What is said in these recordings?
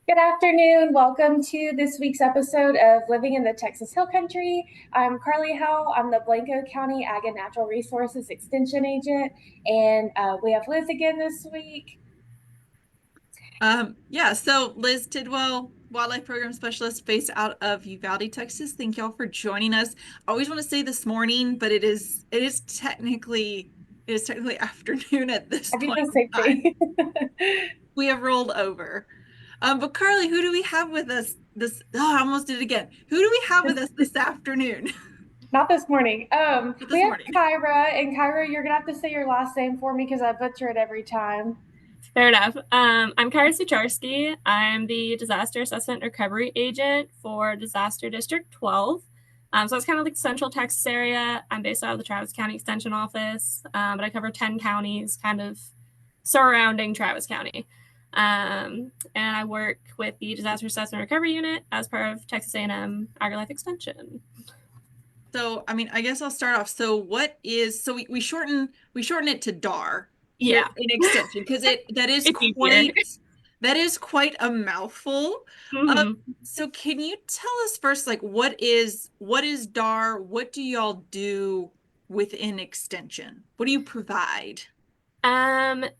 Good afternoon. Welcome to this week's episode of Living in the Texas Hill Country. I'm Carly Howe. I'm the Blanco County Ag and Natural Resources Extension Agent, and we have Liz again this week. So Liz Tidwell, Wildlife Program Specialist based out of Uvalde, Texas. Thank y'all for joining us. I always want to say this morning, but it is technically afternoon at this I do point the in same time. thing. We have rolled over. But Carly, who do we have with us this? Oh, I almost did it again. Who do we have with us this afternoon? Not this morning. We This have morning. Kyra, and Kyra, you're gonna have to say your last name for me because I butcher it every time. Fair enough. I'm Kyra Sucharski. I'm the Disaster Assessment Recovery Agent for Disaster District 12. So it's kind of like the Central Texas area. I'm based out of the Travis County Extension Office, but I cover 10 counties kind of surrounding Travis County. And I work with the Disaster Assessment Recovery Unit as part of Texas A&M AgriLife Extension. So, I guess I'll start off. So, we shorten it to DAR here Yeah, in extension because it that is it's easier. quite a mouthful. Um, Mm-hmm. so can you tell us first, like what is DAR? What do y'all do within extension? What do you provide?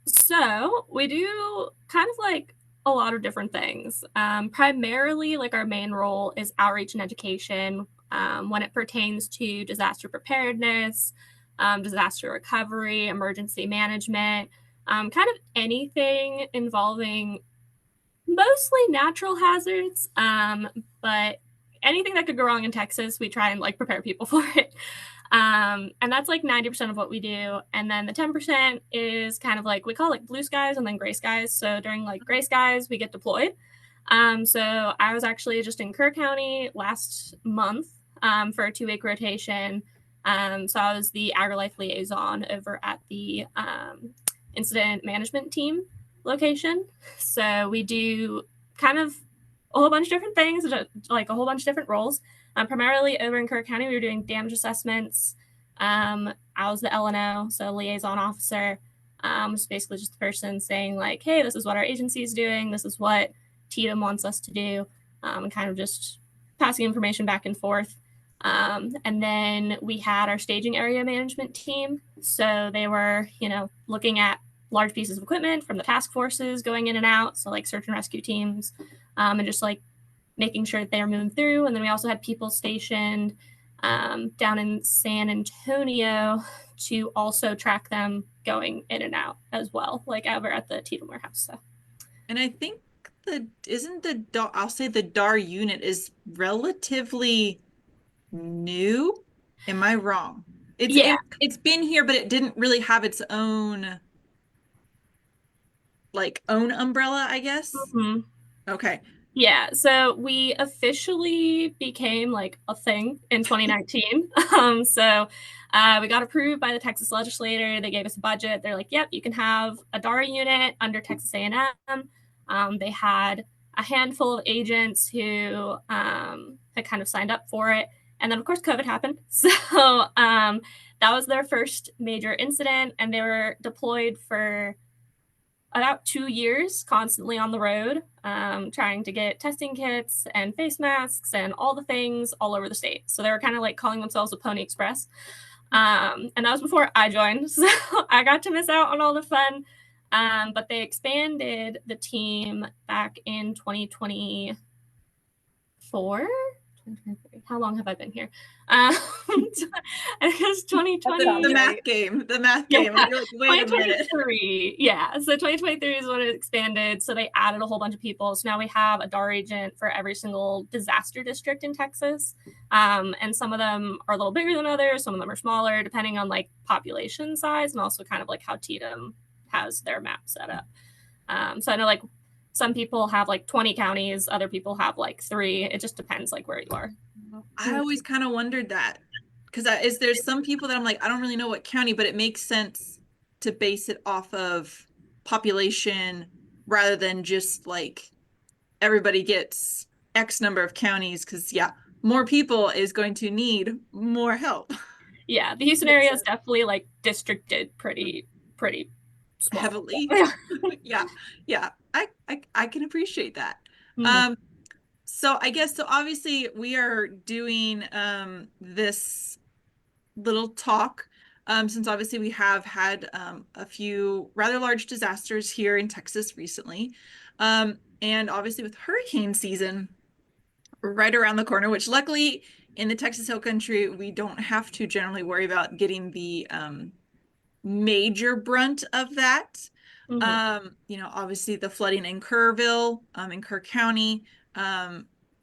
So we do kind of like a lot of different things. Primarily, like our main role is outreach and education when it pertains to disaster preparedness, disaster recovery, emergency management, kind of anything involving mostly natural hazards, but anything that could go wrong in Texas, we try and like prepare people for it. And that's like 90% of what we do. And then the 10% is kind of like we call it blue skies and then gray skies. So during like gray skies, we get deployed. So I was actually just in Kerr County last month for a 2 week rotation. So I was the AgriLife liaison over at the incident management team location. So we do kind of a whole bunch of different things, like a whole bunch of different roles. Primarily over in Kerr County, we were doing damage assessments. I was the LNO, so liaison officer, which is basically just the person saying like, hey, this is what our agency is doing. This is what TDM wants us to do, and kind of just passing information back and forth. And then we had our staging area management team. So they were, looking at large pieces of equipment from the task forces going in and out. So like search and rescue teams, and just like making sure that they are moving through. And then we also had people stationed down in San Antonio to also track them going in and out as well, like over at the Tita warehouse. So. And I think I'll say the DAR unit is relatively new. Am I wrong? It's Yeah. it, it's been here, but it didn't really have its own umbrella, I guess. Mm-hmm. Okay. Yeah, so we officially became like a thing in 2019. We got approved by the Texas legislator. They gave us a budget. They're like, "Yep, you can have a DARA unit under Texas A&M." They had a handful of agents who had kind of signed up for it, and then of course COVID happened. So that was their first major incident, and they were deployed for about 2 years constantly on the road, trying to get testing kits and face masks and all the things all over the state. So they were kind of like calling themselves a Pony Express. And that was before I joined. So I got to miss out on all the fun. But they expanded the team back in 2024. How long have I been here? I guess That 2020. sounds The right. math game. The math Yeah, game. And you're like, wait a minute. 2023. Yeah, so 2023 is when it expanded. So they added a whole bunch of people. So now we have a DAR agent for every single disaster district in Texas. And some of them are a little bigger than others. Some of them are smaller, depending on like population size and also kind of like how TDM has their map set up. So I know like some people have like 20 counties, other people have like 3. It just depends like where you are. I always kind of wondered that because there's some people that I'm like, I don't really know what county, but it makes sense to base it off of population rather than just like everybody gets X number of counties because yeah, more people is going to need more help. Yeah, the Houston Makes area is sense. definitely like districted pretty small. Heavily. Yeah. Yeah. I can appreciate that. Mhm. So I guess, so obviously we are doing this little talk since obviously we have had a few rather large disasters here in Texas recently. And obviously with hurricane season right around the corner, which luckily in the Texas Hill Country, we don't have to generally worry about getting the major brunt of that. Mhm. Obviously the flooding in Kerrville, in Kerr County.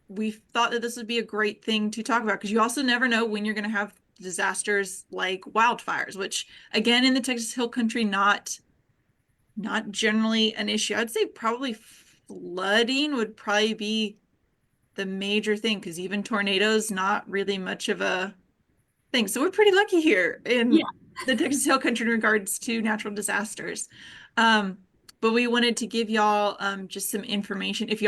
We thought that this would be a great thing to talk about because you also never know when you're going to have disasters like wildfires, which again in the Texas Hill Country, not generally an issue. I'd say probably flooding would probably be the major thing because even tornadoes, not really much of a thing. So we're pretty lucky here in Yeah. the Texas Hill Country in regards to natural disasters. Um, but we wanted to give y'all just some information. If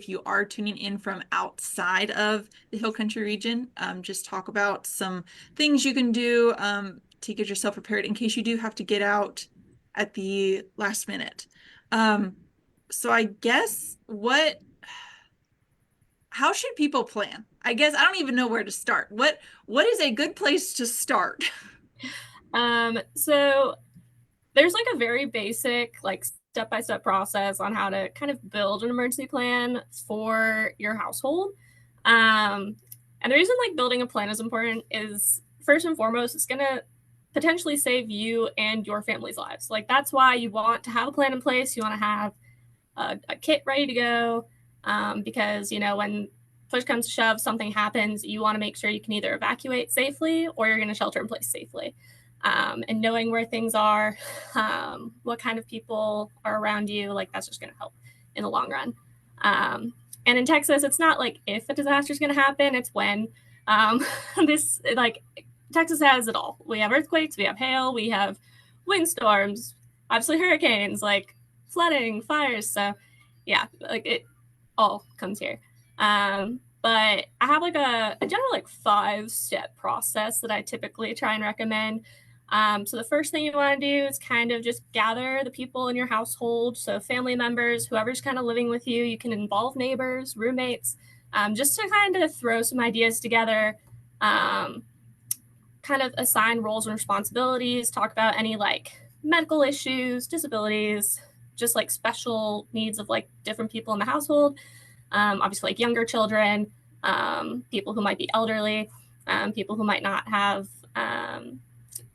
you are tuning in from outside of the Hill Country region, just talk about some things you can do to get yourself prepared in case you do have to get out at the last minute. So I guess how should people plan? I guess I don't even know where to start. What is a good place to start? So there's like a very basic, like step-by-step process on how to kind of build an emergency plan for your household. And the reason like building a plan is important is first and foremost, it's gonna potentially save you and your family's lives. Like that's why you want to have a plan in place. You want to have a kit ready to go, because when push comes to shove, something happens, you want to make sure you can either evacuate safely or you're going to shelter in place safely. And knowing where things are, what kind of people are around you, like that's just going to help in the long run. And in Texas, it's not like if a disaster is going to happen, it's when. This like Texas has it all. We have earthquakes, we have hail, we have windstorms, obviously hurricanes, like flooding, fires. So yeah, like it all comes here. But I have like a general like 5-step process that I typically try and recommend. So the first thing you want to do is kind of just gather the people in your household. So family members, whoever's kind of living with you, you can involve neighbors, roommates, just to kind of throw some ideas together, kind of assign roles and responsibilities, talk about any like medical issues, disabilities, just like special needs of like different people in the household. Obviously, like younger children, people who might be elderly, people who might not have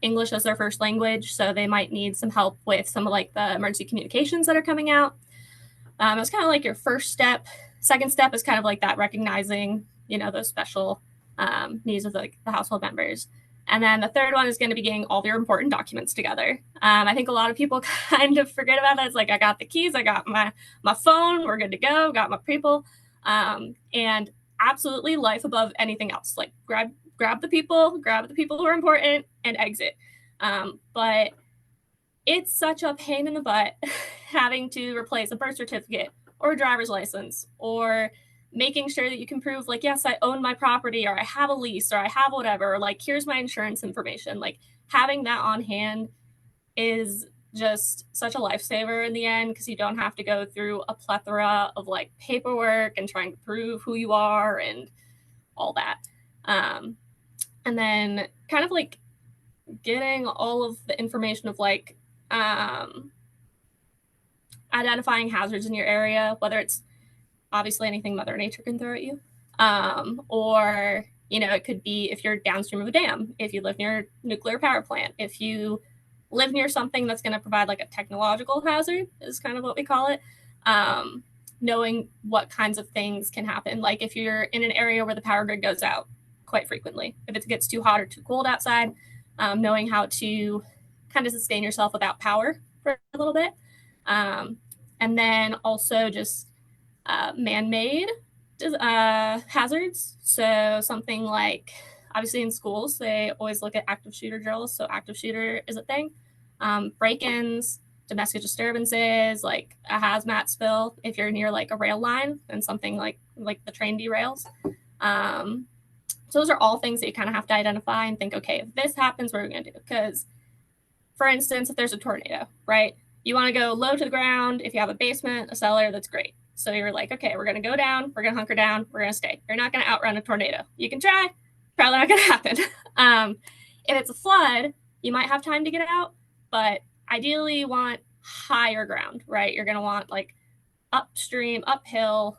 English as their first language, so they might need some help with some of like the emergency communications that are coming out. It's kind of like your first step. Second step is kind of like that recognizing, those special needs of like the household members. And then the third one is going to be getting all of your important documents together. I think a lot of people kind of forget about that. It's like, I got the keys, I got my phone, we're good to go, got my people. And absolutely life above anything else. Like grab the people who are important and exit. But it's such a pain in the butt having to replace a birth certificate or a driver's license or making sure that you can prove like, yes, I own my property or I have a lease or I have whatever, or like, here's my insurance information. Like having that on hand is just such a lifesaver in the end because you don't have to go through a plethora of like paperwork and trying to prove who you are and all that. And then kind of like getting all of the information of like identifying hazards in your area, whether it's obviously anything Mother Nature can throw at you, or it could be if you're downstream of a dam, if you live near a nuclear power plant, if you live near something that's going to provide like a technological hazard is kind of what we call it. Knowing what kinds of things can happen, like if you're in an area where the power grid goes out quite frequently, if it gets too hot or too cold outside, knowing how to kind of sustain yourself without power for a little bit. And then also just man-made hazards. So something like, obviously in schools, they always look at active shooter drills. So active shooter is a thing. Break-ins, domestic disturbances, like a hazmat spill, if you're near like a rail line and something like the train derails. So those are all things that you kind of have to identify and think, okay, if this happens, what are we going to do? Because, for instance, if there's a tornado, right? You want to go low to the ground. If you have a basement, a cellar, that's great. So you're like, okay, we're going to go down, we're going to hunker down, we're going to stay. You're not going to outrun a tornado. You can try, probably not going to happen. If it's a flood, you might have time to get out, but ideally you want higher ground, right? You're going to want like upstream, uphill.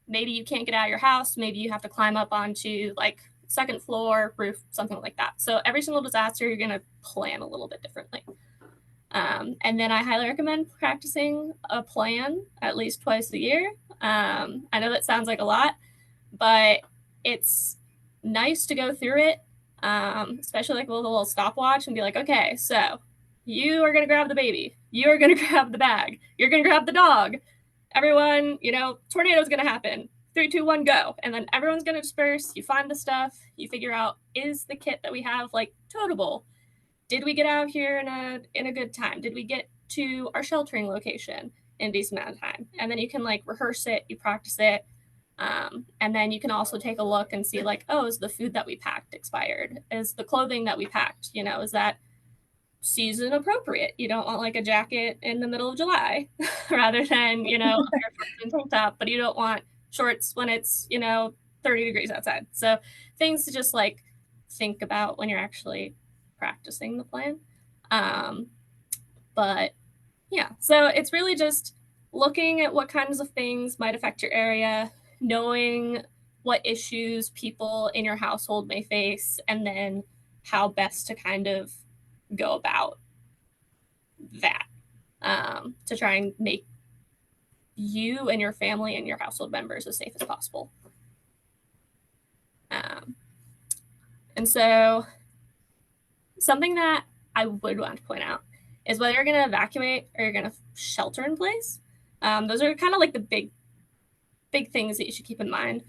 Maybe you can't get out of your house. Maybe you have to climb up onto like second floor, roof, something like that. So every single disaster, you're going to plan a little bit differently. And then I highly recommend practicing a plan at least twice a year. I know that sounds like a lot, but it's nice to go through it, especially like with a little stopwatch and be like, okay, so you are going to grab the baby. You are going to grab the bag. You're going to grab the dog. Everyone, tornado is going to happen. 3, 2, 1, go. And then everyone's going to disperse. You find the stuff. You figure out, is the kit that we have like totable? Did we get out here in a good time? Did we get to our sheltering location in a decent amount of time? And then you can like rehearse it, you practice it. And then you can also take a look and see like, oh, is the food that we packed expired? Is the clothing that we packed, is that season appropriate? You don't want like a jacket in the middle of July rather than, a pair of shorts and tank top, but you don't want shorts when it's, 30 degrees outside. So things to just like think about when you're actually practicing the plan. But yeah, so it's really just looking at what kinds of things might affect your area, knowing what issues people in your household may face, and then how best to kind of go about that to try and make you and your family and your household members as safe as possible. And so something that I would want to point out is whether you're going to evacuate or you're going to shelter in place. Those are kind of like the big things that you should keep in mind.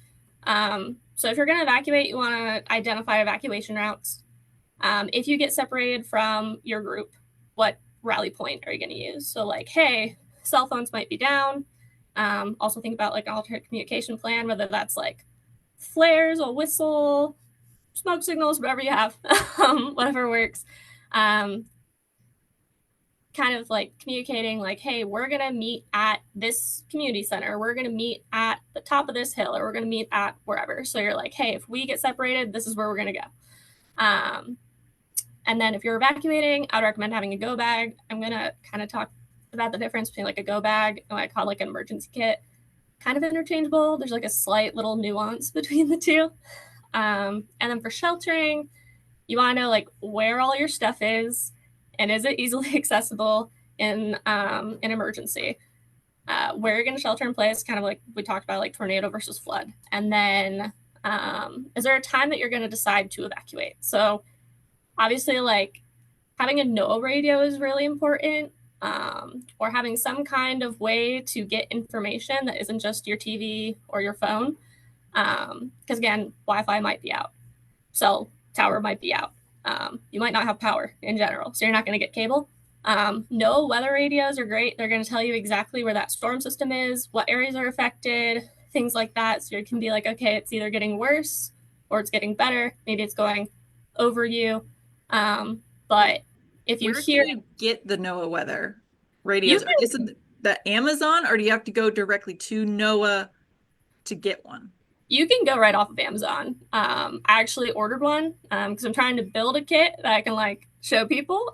So if you're going to evacuate, you want to identify evacuation routes. If you get separated from your group, what rally point are you going to use? So like, hey, cell phones might be down. Also think about like an alternate communication plan, whether that's like flares, a whistle, smoke signals, whatever you have, whatever works. Kind of like communicating like, hey, we're going to meet at this community center. We're going to meet at the top of this hill, or we're going to meet at wherever. So you're like, hey, if we get separated, this is where we're going to go. And then if you're evacuating, I would recommend having a go bag. I'm going to kind of talk about the difference between like a go bag and what I call like an emergency kit. Kind of interchangeable. There's like a slight little nuance between the two. And then for sheltering, you want to know like where all your stuff is and is it easily accessible in an emergency. Where you're going to shelter in place, kind of like we talked about, like tornado versus flood. And then is there a time that you're going to decide to evacuate? So obviously like having a NOAA radio is really important, or having some kind of way to get information that isn't just your TV or your phone. Because again, Wi-Fi might be out, cell tower might be out. You might not have power in general, so you're not going to get cable. No, weather radios are great. They're going to tell you exactly where that storm system is, what areas are affected, things like that. So you can be like, okay, it's either getting worse or it's getting better. Maybe it's going over you. But if you Where can you get the NOAA weather radios? Is it the Amazon, or do you have to go directly to NOAA to get one? You can go right off of Amazon. I actually ordered one because I'm trying to build a kit that I can like show people.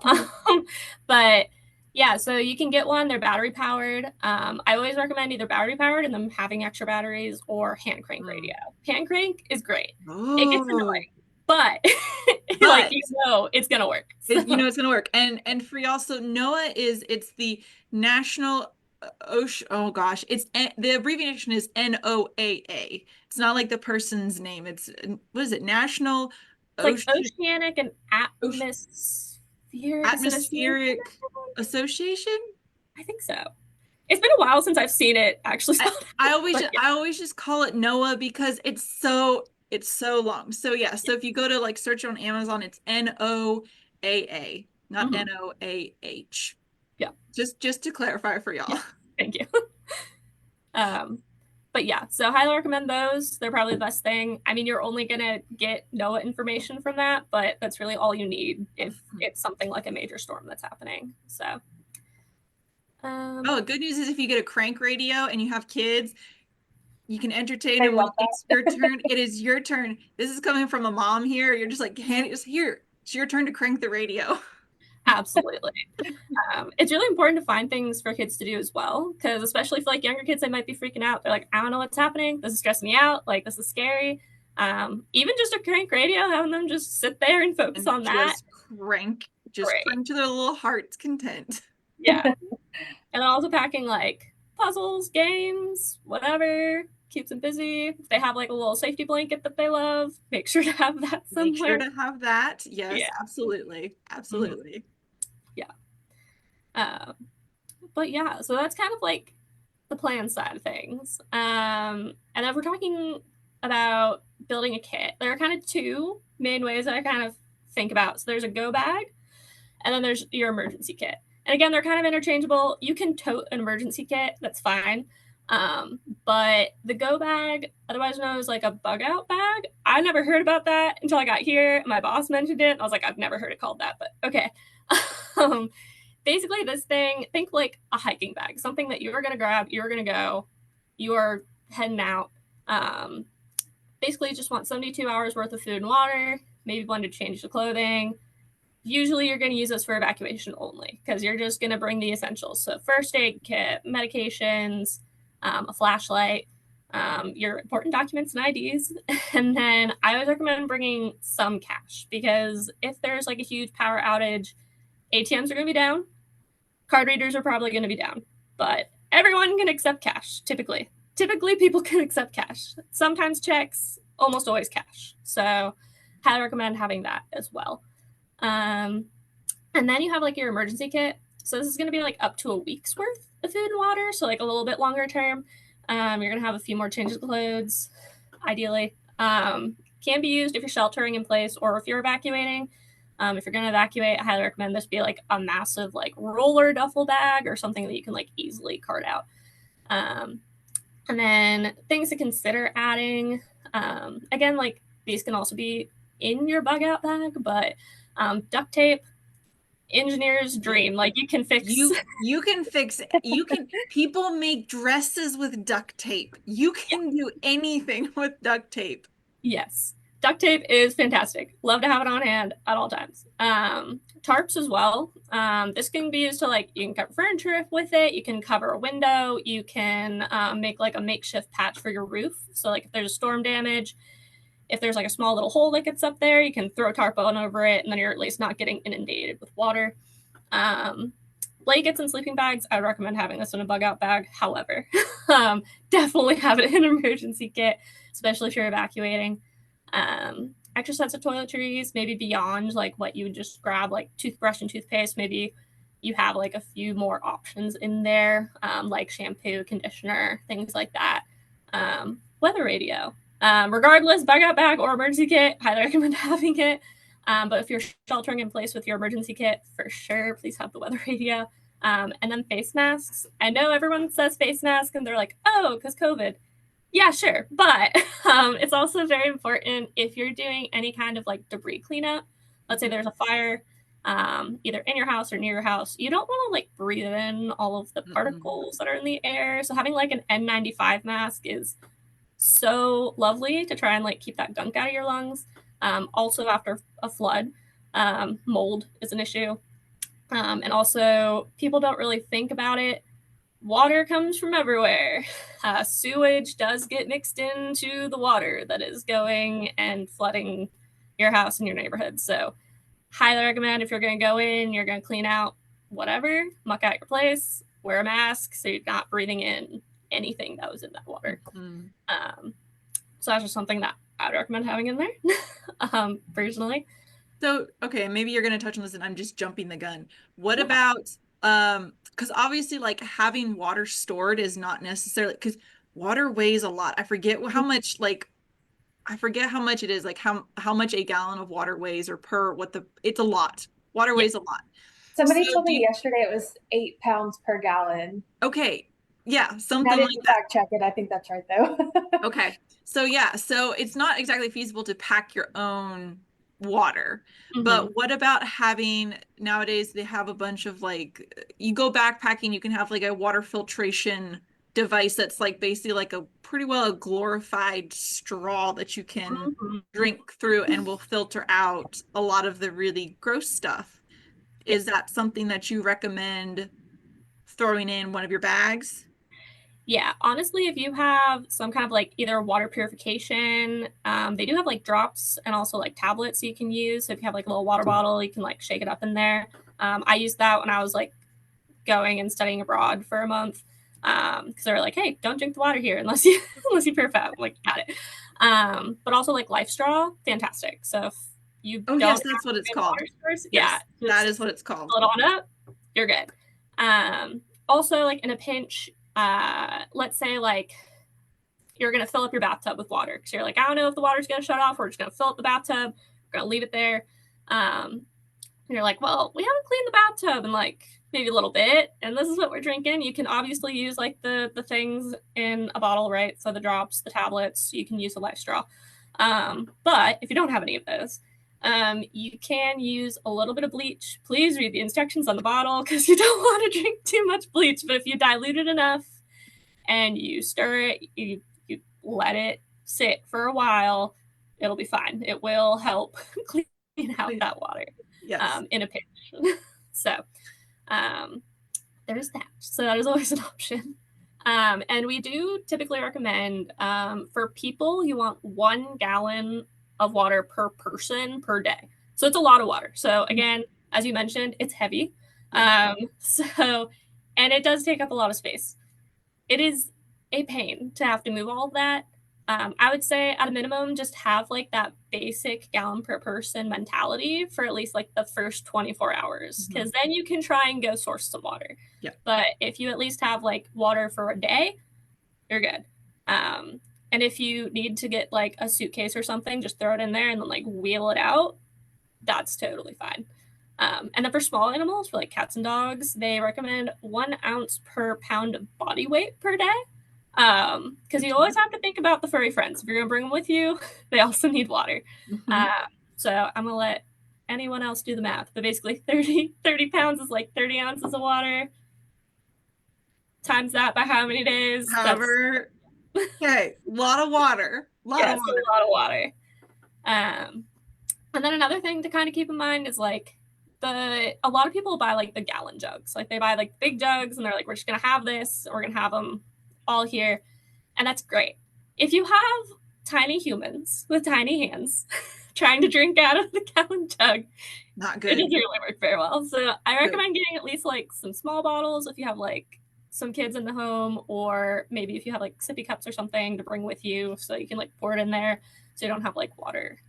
But yeah, so you can get one. They're battery powered. I always recommend either battery powered and then having extra batteries, or hand crank radio. Hand crank is great. It gets annoying, but like it's gonna work. So. It's gonna work. And for y'all, so NOAA it's the National Ocean. Oh gosh, the abbreviation is NOAA. It's not like the person's name. It's what is it? National Like Oceanic and Atmospheric Association. I think so. It's been a while since I've seen it actually. I always just call it NOAA because it's so long. So yeah, so if you go to like search on Amazon, it's NOAA, not NOAH. Yeah. Just to clarify for y'all. Yeah. Thank you. But yeah, so highly recommend those. They're probably the best thing. I mean, you're only gonna get NOAA information from that, but that's really all you need if it's something like a major storm that's happening. So Oh, good news is if you get a crank radio and you have kids, you can entertain They them when love it's your turn. It is your turn. This is coming from a mom here. You're just like, hand it just here. It's your turn to crank the radio. Absolutely. It's really important to find things for kids to do as well, because especially for like younger kids, they might be freaking out. They're like, I don't know what's happening. This is stressing me out. Like, this is scary. Even just a crank radio, having them just sit there and focus And on that. just Great. crank to their little heart's content. Yeah. And also packing like puzzles, games, whatever keeps them busy. If they have like a little safety blanket that they love, make sure to have that somewhere. Make sure to have that. Yes, Yeah. absolutely. Absolutely. Yeah. But yeah, so that's kind of like the plan side of things. And then we're talking about building a kit. There are kind of two main ways that I kind of think about. So there's a go bag, and then there's your emergency kit. And again, they're kind of interchangeable. You can tote an emergency kit, that's fine. But the go bag, otherwise known as like a bug out bag, I never heard about that until I got here. My boss mentioned it. And I was like, I've never heard it called that, but okay. Basically, this thing, think like a hiking bag, something that you're going to grab, you're going to go, you are heading out. Basically, you just want 72 hours worth of food and water, maybe one to change the clothing. Usually you're going to use this for evacuation only because you're just going to bring the essentials. So first aid kit, medications, a flashlight, your important documents and IDs. And then I always recommend bringing some cash because if there's like a huge power outage, ATMs are going to be down. Card readers are probably going to be down, but everyone can accept cash typically. Typically people can accept cash. Sometimes checks, almost always cash. So highly recommend having that as well. And then you have like your emergency kit. So this is going to be like up to a week's worth of food and water. So like a little bit longer term. You're going to have a few more changes of clothes, ideally. Can be used if you're sheltering in place or if you're evacuating. If you're going to evacuate, I highly recommend this be like a massive like roller duffel bag or something that you can like easily cart out. And then things to consider adding. Again, like these can also be in your bug out bag, but duct tape, engineer's dream. Like you can fix you can fix people make dresses with duct tape. You can do anything with duct tape. Yes. Duct tape is fantastic. Love to have it on hand at all times. Tarps as well. This can be used to like, you can cover furniture with it. You can cover a window. You can make like a makeshift patch for your roof. So like if there's a storm damage, if there's like a small little hole that gets up there, you can throw a tarp on over it and then you're at least not getting inundated with water. Blankets and sleeping bags, I would recommend having this in a bug out bag. However, definitely have it in an emergency kit, especially if you're evacuating. Extra sets of toiletries, maybe beyond like what you would just grab, like toothbrush and toothpaste. Maybe you have like a few more options in there, like shampoo, conditioner, things like that. Weather radio. Regardless, bug out bag or emergency kit, highly recommend having it. But if you're sheltering in place with your emergency kit, for sure, please have the weather radio. And then face masks. I know everyone says face mask and they're like, oh, because COVID. Yeah, sure. But it's also very important if you're doing any kind of like debris cleanup. Let's say there's a fire either in your house or near your house. You don't want to like breathe in all of the particles that are in the air. So having like an N95 mask is so lovely to try and like keep that gunk out of your lungs. Also after a flood, mold is an issue. And also people don't really think about it. Water comes from everywhere. Sewage does get mixed into the water that is going and flooding your house and your neighborhood. So highly recommend if you're going to go in, you're going to clean out whatever, muck out your place, wear a mask so you're not breathing in anything that was in that water. So that's just something that I would recommend having in there, personally. So, okay, maybe you're going to touch on this and I'm just jumping the gun. What about, because obviously like having water stored is not necessarily, because water weighs a lot. I forget how much, like, I forget how much it is, like how much a gallon of water weighs or it's a lot. Water weighs a lot. Somebody told me yesterday it was 8 pounds per gallon. Okay. Yeah, something I like didn't that. fact check it. I think that's right though. Okay. So yeah, so it's not exactly feasible to pack your own water. But what about having, nowadays they have a bunch of like, you go backpacking, you can have like a water filtration device that's like basically like a pretty well a glorified straw that you can drink through and will filter out a lot of the really gross stuff. Is that something that you recommend throwing in one of your bags? Yeah, honestly, if you have some kind of like either water purification, they do have like drops and also like tablets you can use. So if you have like a little water bottle, you can like shake it up in there. I used that when I was like going and studying abroad for a month, because they were like, "Hey, don't drink the water here unless you unless you purify." I'm like, got it. But also like Life Straw, fantastic. So if you Oh don't yes, have that's what to it's go to called. water source, Yes, yeah, that just is what it's called. fill it on up, you're good. Also, like in a pinch, let's say like you're going to fill up your bathtub with water because you're like, I don't know if the water's going to shut off. We're just going to fill up the bathtub. We're going to leave it there. And you're like, well, we haven't cleaned the bathtub in like maybe a little bit. And this is what we're drinking. You can obviously use like the things in a bottle, right? So the drops, the tablets, you can use a Life Straw. But if you don't have any of those, you can use a little bit of bleach. Please read the instructions on the bottle because you don't want to drink too much bleach. But if you dilute it enough and you stir it, you let it sit for a while, it'll be fine. It will help clean out that water. Yes. In a pinch. So there's that. So that is always an option. And we do typically recommend for people, you want 1 gallon of water per person per day. So it's a lot of water. So again, as you mentioned, it's heavy. So, and it does take up a lot of space. It is a pain to have to move all of that. I would say at a minimum, just have like that basic gallon per person mentality for at least like the first 24 hours, because then you can try and go source some water. Yeah. But if you at least have like water for a day, you're good. And if you need to get like a suitcase or something, just throw it in there and then like wheel it out. That's totally fine. And then for small animals, for like cats and dogs, they recommend 1 ounce per pound of body weight per day. Because you always have to think about the furry friends. If you're gonna bring them with you, they also need water. So I'm gonna let anyone else do the math. But basically 30 pounds is like 30 ounces of water. Times that by how many days? However, okay, a lot of water. A lot of water. And then another thing to kind of keep in mind is like a lot of people buy like the gallon jugs. Like they buy like big jugs and they're like, we're just gonna have this, we're gonna have them all here. And that's great. If you have tiny humans with tiny hands trying to drink out of the gallon jug, not good. It doesn't really work very well. So I recommend getting at least like some small bottles if you have like some kids in the home, or maybe if you have like sippy cups or something to bring with you so you can like pour it in there so you don't have like water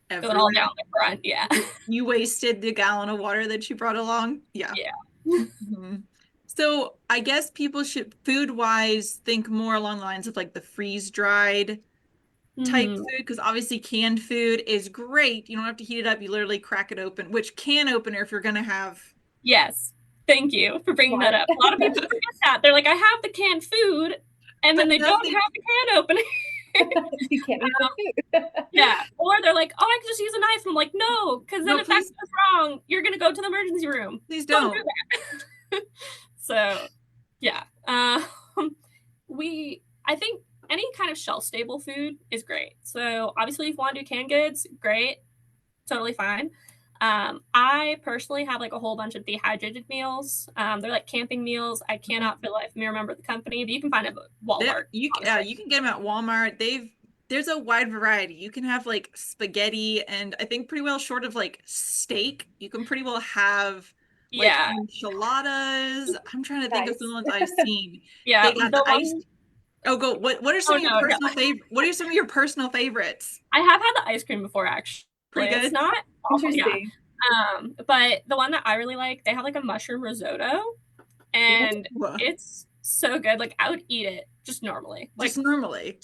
going all down the front. Yeah. You wasted the gallon of water that you brought along. Yeah. So I guess people should, food-wise, think more along the lines of like the freeze-dried type food, because obviously canned food is great. You don't have to heat it up. You literally crack it open, which can opener if you're going to have. Yes. Thank you for bringing that up. A lot of people forget that. They're like, I have the canned food, and then they don't have the can opener. You can't eat the food. Yeah. Or they're like, oh, I can just use a knife. And I'm like, no, because then if that goes wrong, you're going to go to the emergency room. Please don't. Do that. So, yeah. I think any kind of shelf-stable food is great. So, obviously, if you want to do canned goods, great. Totally fine. I personally have like a whole bunch of dehydrated meals. They're like camping meals. I cannot for the life of me remember the company, but you can find them at Walmart. You can get them at Walmart. There's a wide variety. You can have like spaghetti, and I think pretty well short of like steak, you can pretty well have like enchiladas. I'm trying to think of some ones I've seen. Yeah, they got the iced. Oh, go. What are some of your personal favorite? What are some of your personal favorites? I have had the ice cream before, actually. Pretty good. It's not interesting. Yeah. But the one that I really like, they have like a mushroom risotto, and it's so good. Like I would eat it just normally. Just normally.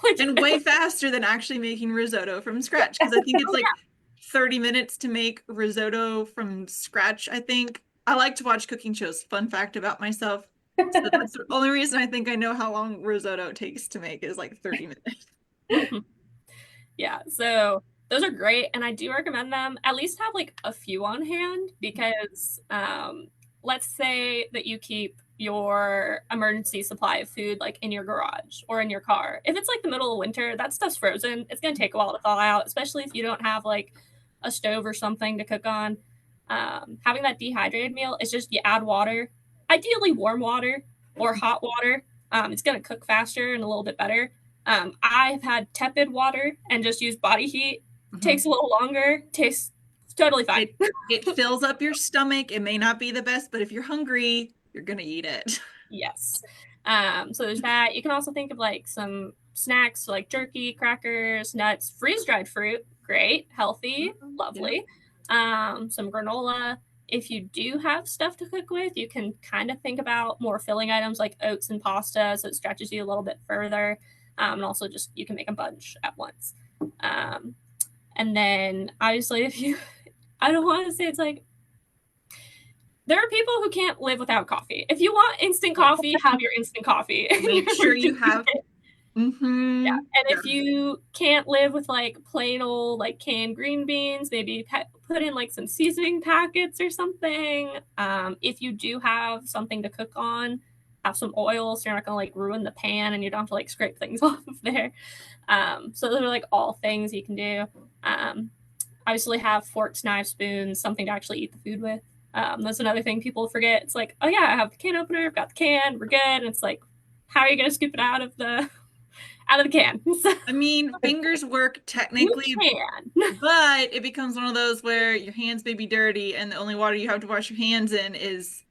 Like, and way faster than actually making risotto from scratch, because I think it's like 30 minutes to make risotto from scratch. I think I like to watch cooking shows. Fun fact about myself. So that's the only reason I think I know how long risotto takes to make is like 30 minutes. Yeah. So those are great, and I do recommend them. At least have like a few on hand because let's say that you keep your emergency supply of food like in your garage or in your car. If it's like the middle of winter, that stuff's frozen. It's gonna take a while to thaw out, especially if you don't have like a stove or something to cook on. Having that dehydrated meal is just you add water, ideally warm water or hot water. It's gonna cook faster and a little bit better. I've had tepid water and just used body heat. Takes a little longer, tastes totally fine. It fills up your stomach. It may not be the best, but if you're hungry, you're gonna eat it. Yes. So there's that. You can also think of like some snacks like jerky, crackers, nuts, freeze-dried fruit. Great, healthy, lovely. Some granola. If you do have stuff to cook with, you can kind of think about more filling items like oats and pasta, so it stretches you a little bit further. And also just you can make a bunch at once. And then obviously if you, I don't want to say it's like, there are people who can't live without coffee. If you want instant coffee, have your instant coffee. Make sure you have. Yeah. And if you can't live with like plain old like canned green beans, maybe put in like some seasoning packets or something. If you do have something to cook on, have some oil so you're not gonna like ruin the pan and you don't have to like scrape things off of there. So those are like all things you can do. Obviously have forks, knives, spoons, something to actually eat the food with. That's another thing people forget. It's like, oh yeah, I have the can opener, I've got the can, we're good. And it's like, how are you gonna scoop it out of the can? I mean, fingers work technically, you can. But it becomes one of those where your hands may be dirty and the only water you have to wash your hands in is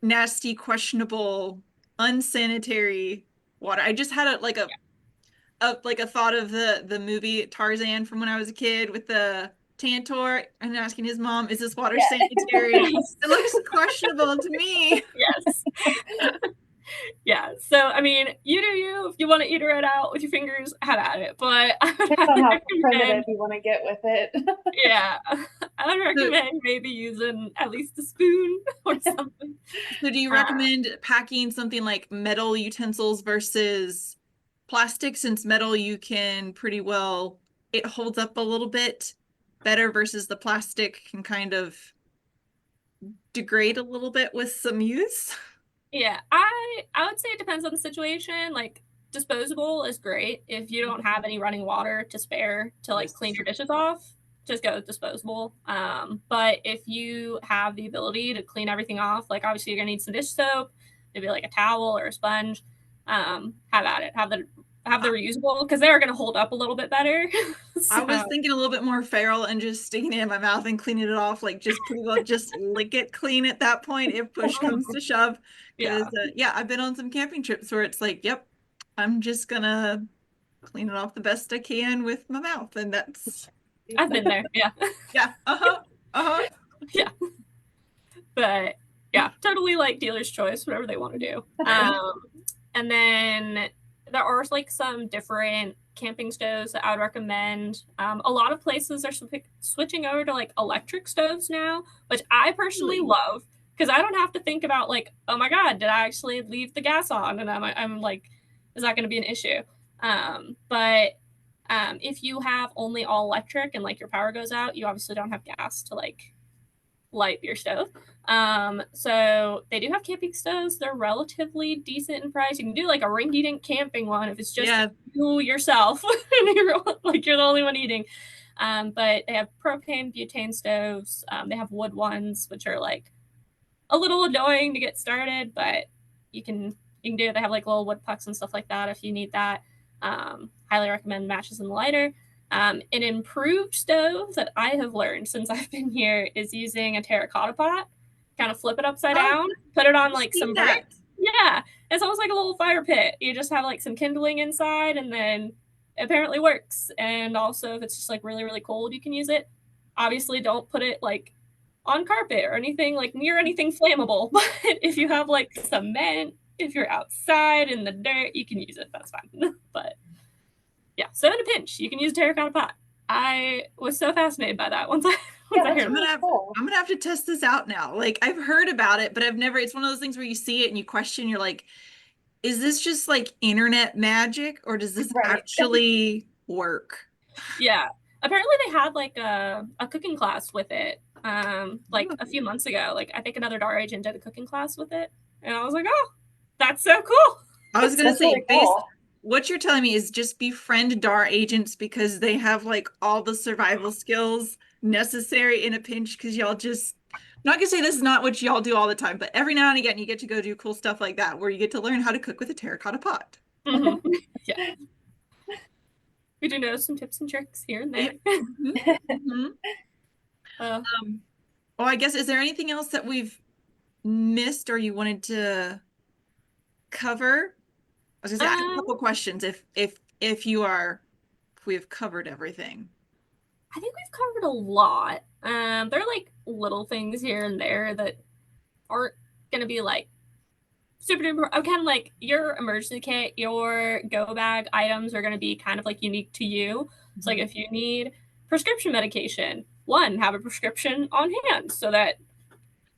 nasty, questionable, unsanitary water. I just had a thought of the movie Tarzan from when I was a kid with the Tantor and asking his mom, is this water sanitary? It looks questionable to me. Yes. Yeah. So, I mean, you do you. If you want to eat it right out with your fingers, have at it. But I would how primitive you want to get with it. Yeah. I would recommend maybe using at least a spoon or something. So do you recommend packing something like metal utensils versus plastic, since metal you can pretty well, it holds up a little bit better versus the plastic can kind of degrade a little bit with some use? Yeah, I would say it depends on the situation. Like disposable is great if you don't have any running water to spare to like clean your dishes off. Just go with disposable. But if you have the ability to clean everything off, like obviously you're gonna need some dish soap, maybe like a towel or a sponge. Have at it. Have the reusable because they are going to hold up a little bit better. I was thinking a little bit more feral and just sticking it in my mouth and cleaning it off, like just pretty well just lick it clean at that point if push comes to shove. Because I've been on some camping trips where it's like, yep, I'm just gonna clean it off the best I can with my mouth, and that's. I've been there. Yeah. Yeah. Yeah. But yeah, totally like dealer's choice, whatever they want to do. And then there are like some different camping stoves that I would recommend. A lot of places are switching over to like electric stoves now, which I personally love because I don't have to think about like, oh my God, did I actually leave the gas on? And I'm like, is that going to be an issue? But if you have only all electric and like your power goes out, you obviously don't have gas to like light your stove. So they do have camping stoves. They're relatively decent in price. You can do like a rinky-dink camping one if it's just you yourself and you're the only one eating. But they have propane, butane stoves. They have wood ones, which are like a little annoying to get started, but you can do it. They have like little wood pucks and stuff like that if you need that. Highly recommend matches and lighter. An improved stove that I have learned since I've been here is using a terracotta pot. Kind of flip it upside down, put it on like some bricks. Yeah, it's almost like a little fire pit. You just have like some kindling inside, and then it apparently works. And also, if it's just like really, really cold, you can use it. Obviously, don't put it like on carpet or anything like near anything flammable. But if you have like cement, if you're outside in the dirt, you can use it. That's fine. But yeah, so in a pinch, you can use a terracotta pot. I was so fascinated by that once I heard I'm gonna have to test this out now. Like I've heard about it, but I've never. It's one of those things where you see it and you question. You're like, is this just like internet magic, or does this actually work? Yeah, apparently they had like a cooking class with it like Ooh. a few months ago. Like I think another DAR agent did a cooking class with it, and I was like, oh, that's so cool. I was gonna That's say, really cool. what you're telling me is just befriend DAR agents because they have like all the survival skills necessary in a pinch. Because y'all just, I'm not gonna say this is not what y'all do all the time, but every now and again you get to go do cool stuff like that where you get to learn how to cook with a terracotta pot. Mhm. Yeah, we do know some tips and tricks here and there. Yep. Mhm. Mhm. uh, Oh, I guess, is there anything else that we've missed or you wanted to cover? I was gonna say, I have a um, couple questions if you are, if we have covered everything. I think we've covered a lot. There are like little things here and there that aren't gonna be like super duper. Again, like your emergency kit, your go bag items are gonna be kind of like unique to you. So like Mhm. if you need prescription medication, one, have a prescription on hand so that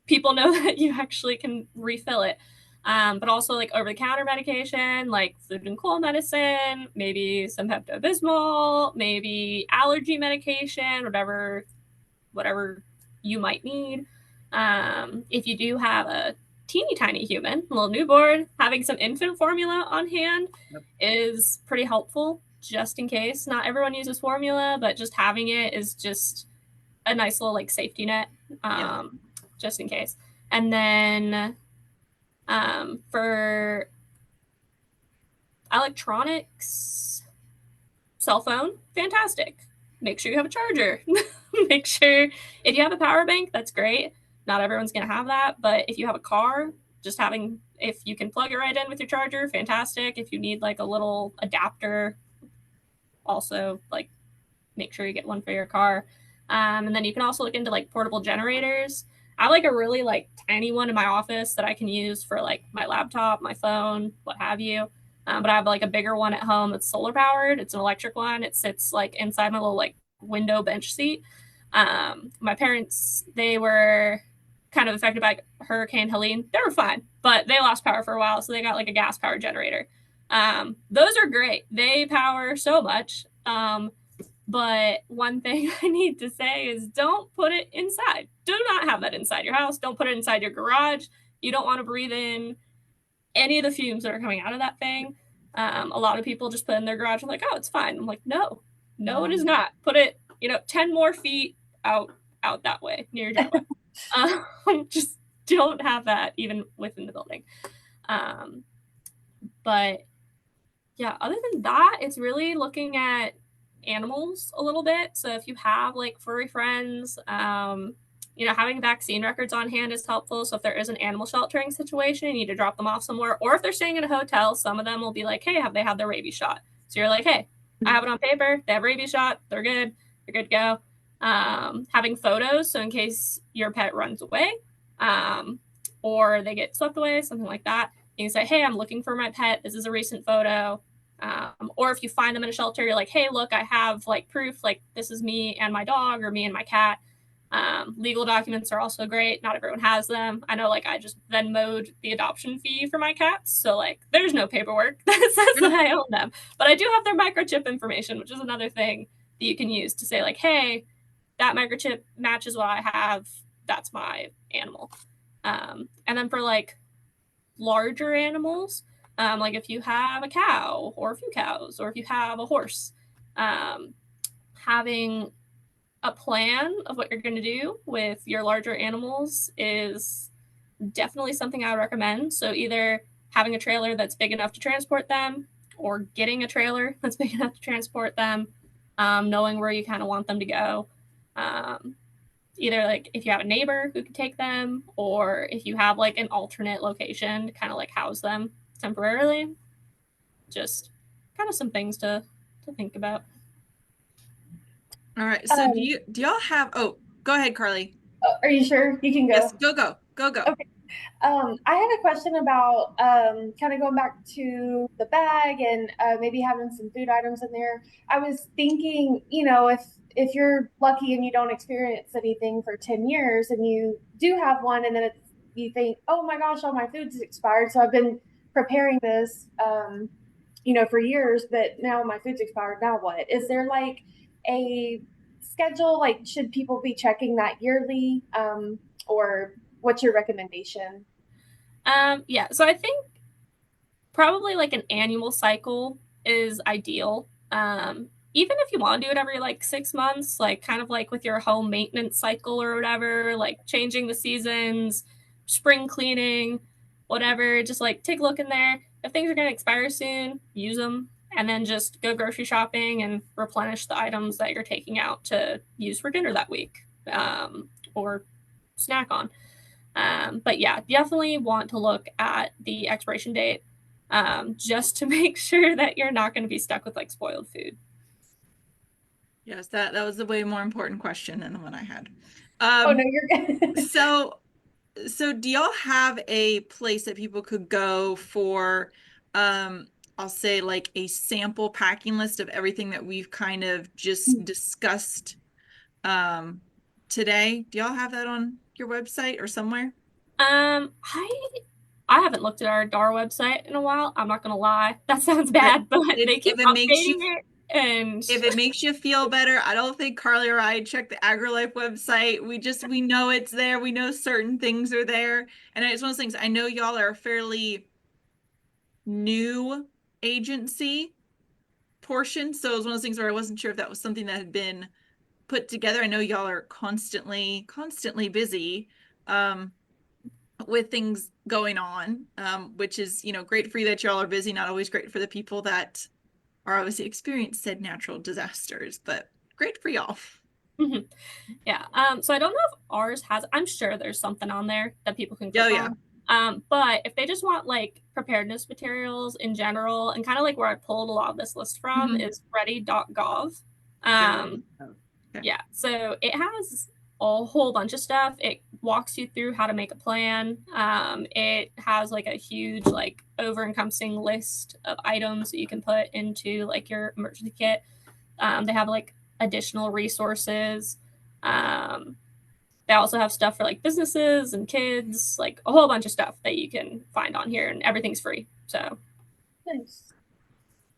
people know that you actually can refill it. But also like over the counter medication, like food and cold medicine, maybe some Pepto Bismol, maybe allergy medication, whatever you might need. If you do have a teeny tiny human, a little newborn, having some infant formula on hand Yep. is pretty helpful just in case. Not everyone uses formula, but just having it is just a nice little like safety net, Yep. just in case. And then for electronics, cell phone, fantastic. Make sure you have a charger. Make sure if you have a power bank, that's great. Not everyone's going to have that, but if you have a car, just having, if you can plug it right in with your charger, fantastic. If you need like a little adapter, also like make sure you get one for your car. And then you can also look into like portable generators. I have like a really like tiny one in my office that I can use for like my laptop, my phone, what have you. But I have like a bigger one at home that's solar powered. It's an electric one. It sits like inside my little like window bench seat. My parents, they were kind of affected by Hurricane Helene. They were fine, but they lost power for a while, so they got like a gas powered generator. Those are great. They power so much. But one thing I need to say is don't put it inside. Do not have that inside your house. Don't put it inside your garage. You don't want to breathe in any of the fumes that are coming out of that thing. A lot of people just put it in their garage and like, oh, it's fine. I'm like, no, no, it is not. Put it, 10 more feet out that way near your driveway. Just don't have that even within the building. But yeah, other than that, it's really looking at animals a little bit. So if you have like furry friends, having vaccine records on hand is helpful. So if there is an animal sheltering situation, you need to drop them off somewhere, or if they're staying in a hotel, some of them will be like, hey, have they had their rabies shot? So you're like, hey, I have it on paper. They have rabies shot. They're good. They're good to go. Having photos, so in case your pet runs away, or they get swept away, something like that. You can say, hey, I'm looking for my pet. This is a recent photo. Or if you find them in a shelter, you're like, hey, look, I have like proof, like this is me and my dog or me and my cat. Legal documents are also great. Not everyone has them. I know, like, I just Venmoed the adoption fee for my cats. So, like, there's no paperwork that says that I own them. But I do have their microchip information, which is another thing that you can use to say, like, hey, that microchip matches what I have. That's my animal. And then for like larger animals, like if you have a cow or a few cows, or if you have a horse, having a plan of what you're going to do with your larger animals is definitely something I would recommend. So either having a trailer that's big enough to transport them, or getting a trailer that's big enough to transport them, knowing where you kind of want them to go. Um, Either like if you have a neighbor who can take them, or if you have like an alternate location to kind of like house them temporarily. Just kind of some things to think about. All right. So do y'all have, oh, go ahead, Carly. Are you sure you can Yes, go? go. Okay. I had a question about kind of going back to the bag and maybe having some food items in there. I was thinking, if you're lucky and you don't experience anything for 10 years and you do have one, and then you think, oh my gosh, all my food's expired. So I've been preparing this, for years, but now my food's expired. Now what? Is there like a schedule? Like, should people be checking that yearly? Or what's your recommendation? Yeah, so I think probably like an annual cycle is ideal. Even if you want to do it every like 6 months, like kind of like with your home maintenance cycle or whatever, like changing the seasons, spring cleaning, whatever, just like take a look in there. If things are going to expire soon, use them and then just go grocery shopping and replenish the items that you're taking out to use for dinner that week, or snack on. But yeah, definitely want to look at the expiration date, just to make sure that you're not going to be stuck with like spoiled food. Yes, that was a way more important question than the one I had. Oh no, you're good. So do y'all have a place that people could go for, I'll say like a sample packing list of everything that we've kind of just discussed today? Do y'all have that on your website or somewhere? I haven't looked at our DAR website in a while. I'm not gonna lie. That sounds But bad, but they keep if it makes you updating it. And if it makes you feel better, I don't think Carly or I check the AgriLife website. We know it's there. We know certain things are there. And it's one of those things, I know y'all are a fairly new agency portion. So it was one of those things where I wasn't sure if that was something that had been put together. I know y'all are constantly busy with things going on, which is, great for you that y'all are busy, not always great for the people that are obviously experienced said natural disasters, but great for y'all. Mhm. Yeah. So I don't know if ours has, I'm sure there's something on there that people can click Oh yeah. on. But if they just want like preparedness materials in general, and kind of like where I pulled a lot of this list from Mhm. is ready.gov. Very. Okay. Yeah, so it has a whole bunch of stuff. It walks you through how to make a plan. It has like a huge, like, over-encompassing list of items that you can put into like your emergency kit. They have like additional resources. Um, they also have stuff for like businesses and kids, like a whole bunch of stuff that you can find on here, and everything's free. So, Nice.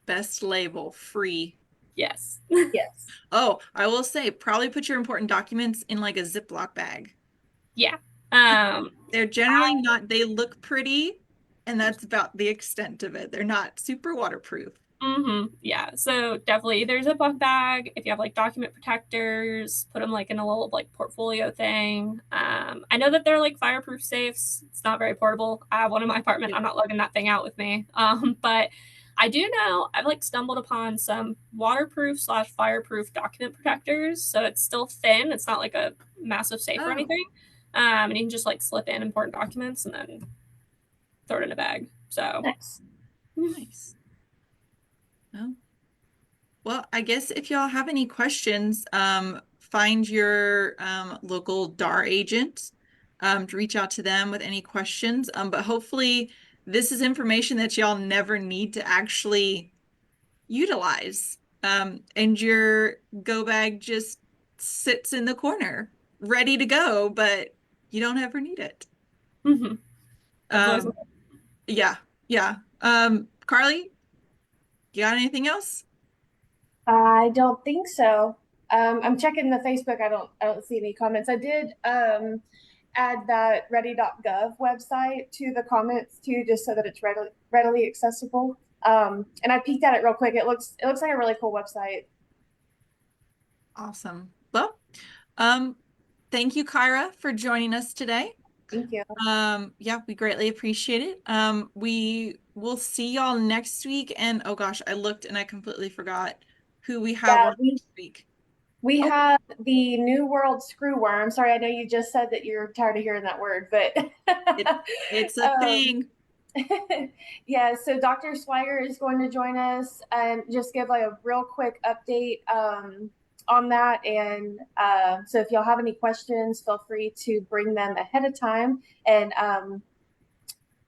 Best label, free. yes. Yes. Oh, I will say, probably put your important documents in like a Ziploc bag. Yeah. They're generally not, they look pretty, and that's about the extent of it. They're not super waterproof. Yeah. So definitely there's a book bag. If you have like document protectors, put them like in a little like portfolio thing. I know that they're like fireproof safes. It's not very portable. I have one in my apartment. I'm not lugging that thing out with me. But I do know I've like stumbled upon some waterproof slash fireproof document protectors. So it's still thin. It's not like a massive safe or Oh, anything. And you can just like slip in important documents and then throw it in a bag. So Nice. nice. Oh. Well, I guess if y'all have any questions, find your local DAR agent to reach out to them with any questions. But hopefully this is information that y'all never need to actually utilize. And your go bag just sits in the corner, ready to go, but you don't ever need it. that's always. Um, yeah, yeah. Carly, you got anything else? I don't think so. I'm checking the Facebook. I don't see any comments. I did add that ready.gov website to the comments too, just so that it's readily accessible. And I peeked at it real quick. It looks like a really cool website. Awesome. Well, um, thank you, Kyra, for joining us today. Thank you. Yeah, we greatly appreciate it. We will see y'all next week. And oh gosh, I looked and I completely forgot who we have Yeah, on next week. we Oh, have the New World screwworm. Sorry, I know you just said that you're tired of hearing that word, but it, it's a um, thing. yeah, so Dr. Swire is going to join us and just give like a real quick update on that. And so if y'all have any questions, feel free to bring them ahead of time and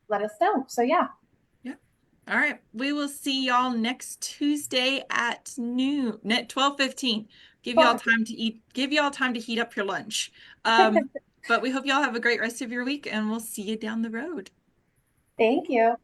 let us know. So yeah. Yeah. All right. We will see y'all next Tuesday at noon, net 12:15. Give y'all time to heat up your lunch. But we hope y'all have a great rest of your week and we'll see you down the road. Thank you.